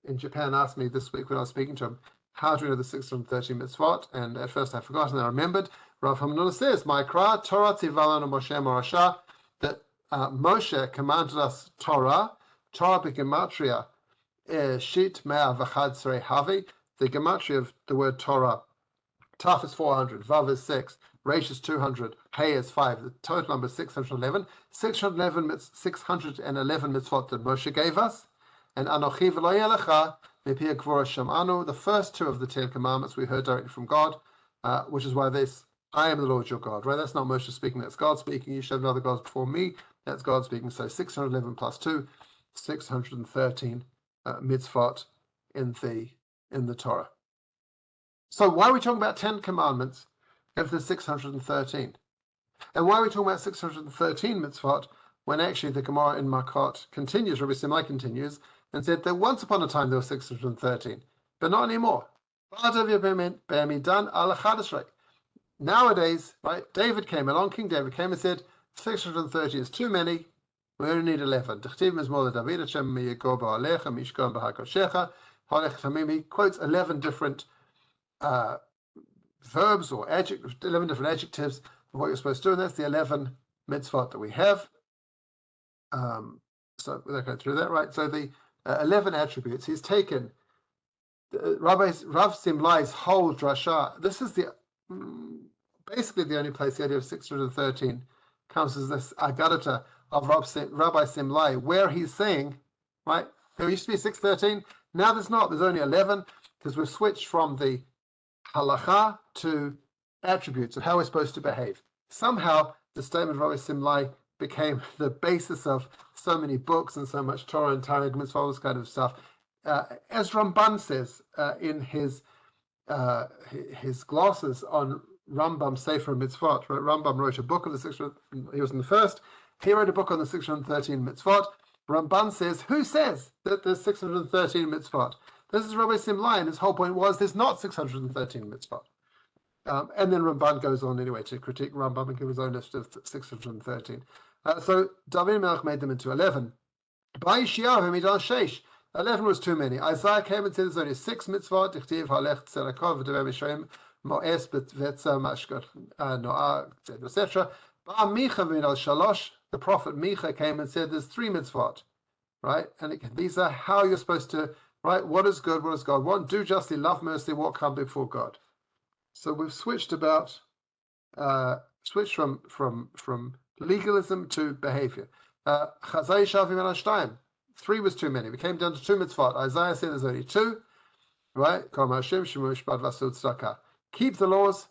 in Japan asked me this week when I was speaking to him, how do we know the 613 mitzvot? And at first I forgot and I remembered. Rav Hamnuna says, Ma'ikra Torah Tivalanu Moshe Morasha, that Moshe commanded us Torah b'gematria shit mea v'chad havi. The gematria of the word Torah, Taf is 400, Vav is 6, Resh is 200, Hey is 5. The total number is 611. 611 mitzvot that Moshe gave us. And Anochi v'lo yelecha mipia gvura shamanu, the first 2 of the 10 Commandments we heard directly from God, which is why this, I am the Lord your God, right? That's not Moshe speaking, that's God speaking. You shall have no other gods before me. That's God speaking. So 611 plus 2, 613 mitzvot in the Torah. So why are we talking about 10 commandments if there's 613? And why are we talking about 613 mitzvot when actually the Gemara in Makot continues, Rabbi Simlai continues, and said that once upon a time there were 613, but not anymore. Nowadays, right, David came along, King David came and said, 630 is too many, we only need 11. He quotes 11 different verbs or adjectives, 11 different adjectives of what you're supposed to do, and that's the 11 mitzvot that we have. So we're going through that, right? So the 11 attributes, he's taken Rav Simlai's whole drasha. This is the basically the only place the idea of 613 comes is this Haggadah of Rabbi Sedley, where he's saying, right, there used to be 613, now there's not, there's only 11, because we've switched from the halacha to attributes of how we're supposed to behave. Somehow the statement of Rabbi Sedley became the basis of so many books and so much Torah and Talmud, mitzvah, all this kind of stuff. As Ramban says in his glosses on Rambam Sefer Mitzvot, right? Rambam wrote a book on the 600, he was in the first, he wrote a book on the 613 mitzvot. Ramban says, who says that there's 613 mitzvot? This is Rabbi Sedley, and his whole point was there's not 613 mitzvot. And then Ramban goes on anyway to critique Rambam and give his own list of 613. So David Melech made them into 11. By Yeshayahu midan sheish. 11 was too many. Isaiah came and said there's only 6 mitzvot. Dichtiv halech tzedakah v'devei mishaim mo'es b'tvetza mashkat noah, etc. Ba Micha midan shalosh. The prophet Micha came and said there's 3 mitzvot. Right? And again, these are how you're supposed to, right? What is good? What does God want? Do justly, love mercy, what come before God. So we've switched from legalism to behavior. 3 was too many. We came down to 2 mitzvot. Isaiah said there's only 2. Right? Keep the laws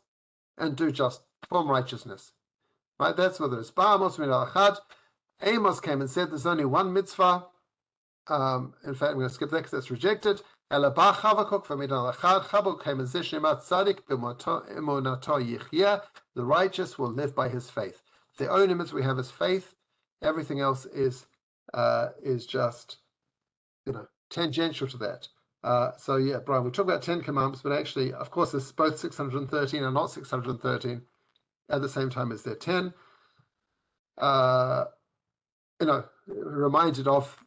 and do just, perform righteousness. Right? That's what it is. Amos came and said there's only 1 mitzvah. In fact, I'm going to skip that because that's rejected. The righteous will live by his faith. The only mitzvah we have is faith. Everything else is just, tangential to that. So yeah, Brian, we talk about 10 commandments, but actually, of course, there's both 613 and not 613 at the same time as they're 10. Reminded of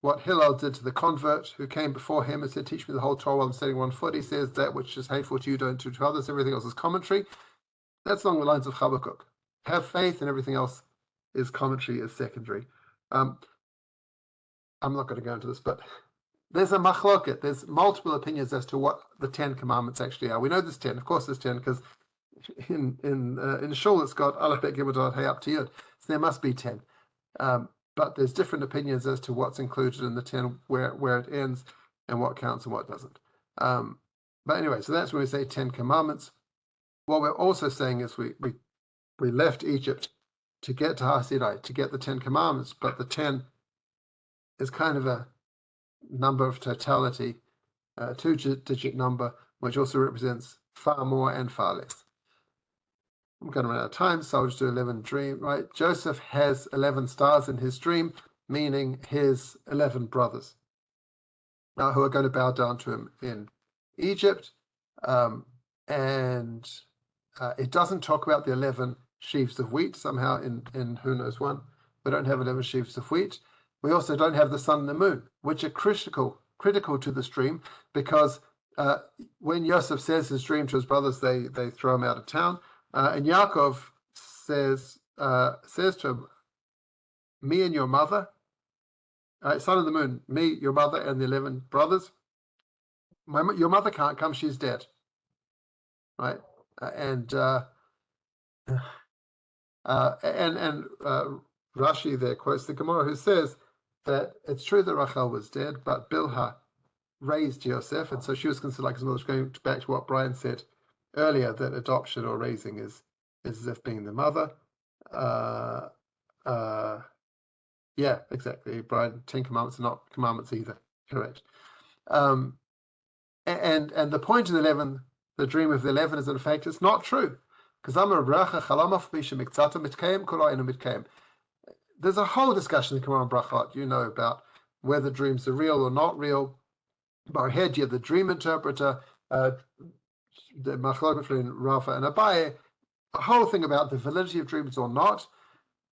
what Hillel did to the convert who came before him and said, teach me the whole Torah while I'm standing 1 foot. He says, that which is hateful to you, don't do to others. Everything else is commentary. That's along the lines of Habakkuk. Have faith and everything else is commentary, is secondary. I'm not going to go into this, but there's a machloket. There's multiple opinions as to what the 10 commandments actually are. We know there's 10. Of course there's 10 because in Shul it's got Aleph, Bet, Gimel, Dal, Hey, up to Yud. So there must be 10. But there's different opinions as to what's included in the 10, where it ends, and what counts and what doesn't. But anyway, so that's when we say 10 commandments. What we're also saying is we left Egypt to get to Har Sinai, to get the 10 commandments, but the 10 is kind of a number of totality, a 2-digit number, which also represents far more and far less. I'm going to run out of time, so I'll just do 11 dream, right? Joseph has 11 stars in his dream, meaning his 11 brothers, who are going to bow down to him in Egypt. And it doesn't talk about the 11 sheaves of wheat somehow in who knows one. We don't have 11 sheaves of wheat. We also don't have the sun and the moon, which are critical to this dream, because when Yosef says his dream to his brothers, they throw him out of town. And Yaakov says to him, me and your mother, son of the moon, me, your mother, and the 11 brothers. Your mother can't come; she's dead. Right, and Rashi there quotes the Gemara, who says that it's true that Rachel was dead, but Bilhah raised Yosef, and so she was considered like his mother. Going back to what Brian said earlier, that adoption or raising is as if being the mother. Yeah, exactly, Brian. 10 commandments are not commandments either. Correct. And the point of the 11, the dream of the 11, is in fact it's not true. Because there's a whole discussion in Gemara Brachot, about whether dreams are real or not real. Barhedia, the dream interpreter, the machlokes between Rafa and Abaye, a whole thing about the validity of dreams or not.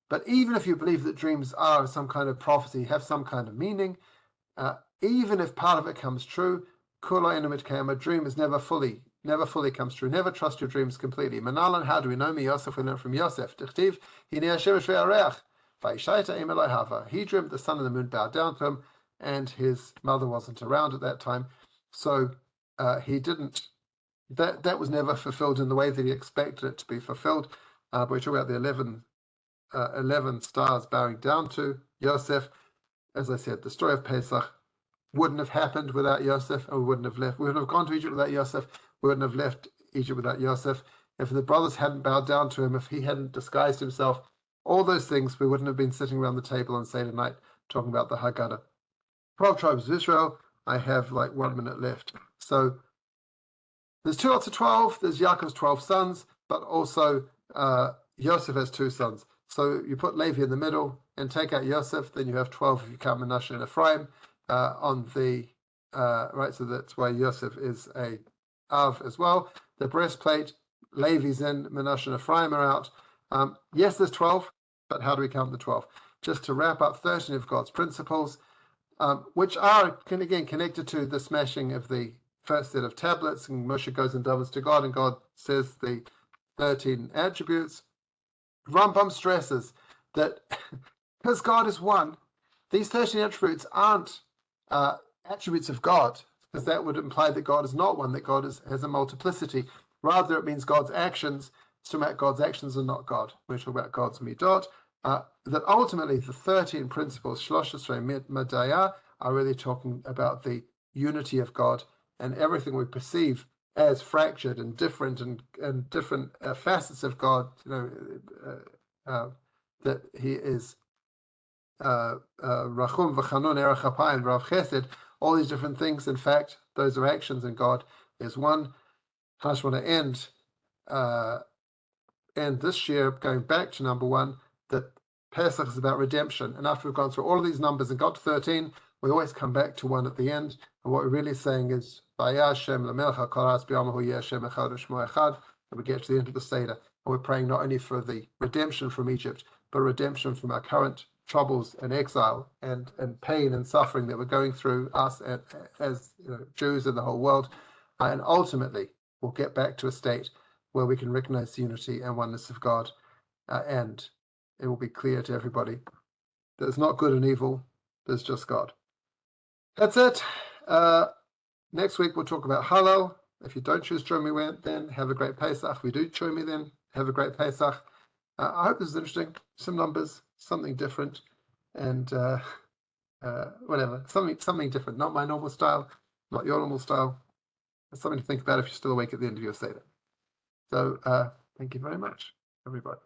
But even if you believe that dreams are some kind of prophecy, have some kind of meaning, even if part of it comes true, a dream is never fully comes true. Never trust your dreams completely. Manalan, how do we know? Yosef, we learn from Yosef. He dreamed the sun and the moon bowed down to him, and his mother wasn't around at that time, so he didn't that was never fulfilled in the way that he expected it to be fulfilled. But we talk about the 11 stars bowing down to Yosef. As I said, the story of Pesach wouldn't have happened without Yosef, and we wouldn't have gone to Egypt without Yosef, we wouldn't have left Egypt without Yosef. If the brothers hadn't bowed down to him, if he hadn't disguised himself, all those things, we wouldn't have been sitting around the table on Seder night talking about the Haggadah. 12 tribes of Israel. I have like 1 minute left. So there's 2 lots of 12. There's Yaakov's 12 sons, but also Yosef has 2 sons. So you put Levi in the middle and take out Yosef, then you have 12 if you count Menashe and Ephraim on the right. So that's why Yosef is a Av as well. The breastplate, Levi's in, Menashe and Ephraim are out. Yes, there's 12, but how do we count the 12? Just to wrap up 13 of God's principles, which are, again, connected to the smashing of the first set of tablets, and Moshe goes and doubles to God, and God says the 13 attributes. Rambam stresses that because God is one, these 13 attributes aren't attributes of God, because that would imply that God is not one, that God has a multiplicity. Rather, it means God's actions. It's talking about God's actions and not God. We're talking about God's midot. That ultimately the 13 principles, Shlosh Esrei Madaya, are really talking about the unity of God, and everything we perceive as fractured and different and different facets of God, that he is Rachum v'chanun erech hapayim Rav Chesed, all these different things. In fact, those are actions, and God is one. I just want to end this year going back to number 1, that Pesach is about redemption. And after we've gone through all of these numbers and got to 13, we always come back to 1 at the end. And what we're really saying is, and we get to the end of the Seder. And we're praying not only for the redemption from Egypt, but redemption from our current troubles and exile and pain and suffering that we're going through, us as Jews in the whole world. And ultimately, we'll get back to a state where we can recognize the unity and oneness of God, and it will be clear to everybody there's not good and evil, there's just God. That's it. Next week we'll talk about Hallel. If you don't choose join me then, have a great Pesach. If we do join me then, have a great Pesach. I hope this is interesting. Some numbers, something different, and whatever, something different. Not my normal style, not your normal style. It's something to think about if you're still awake at the end of your Seder. So thank you very much, everybody.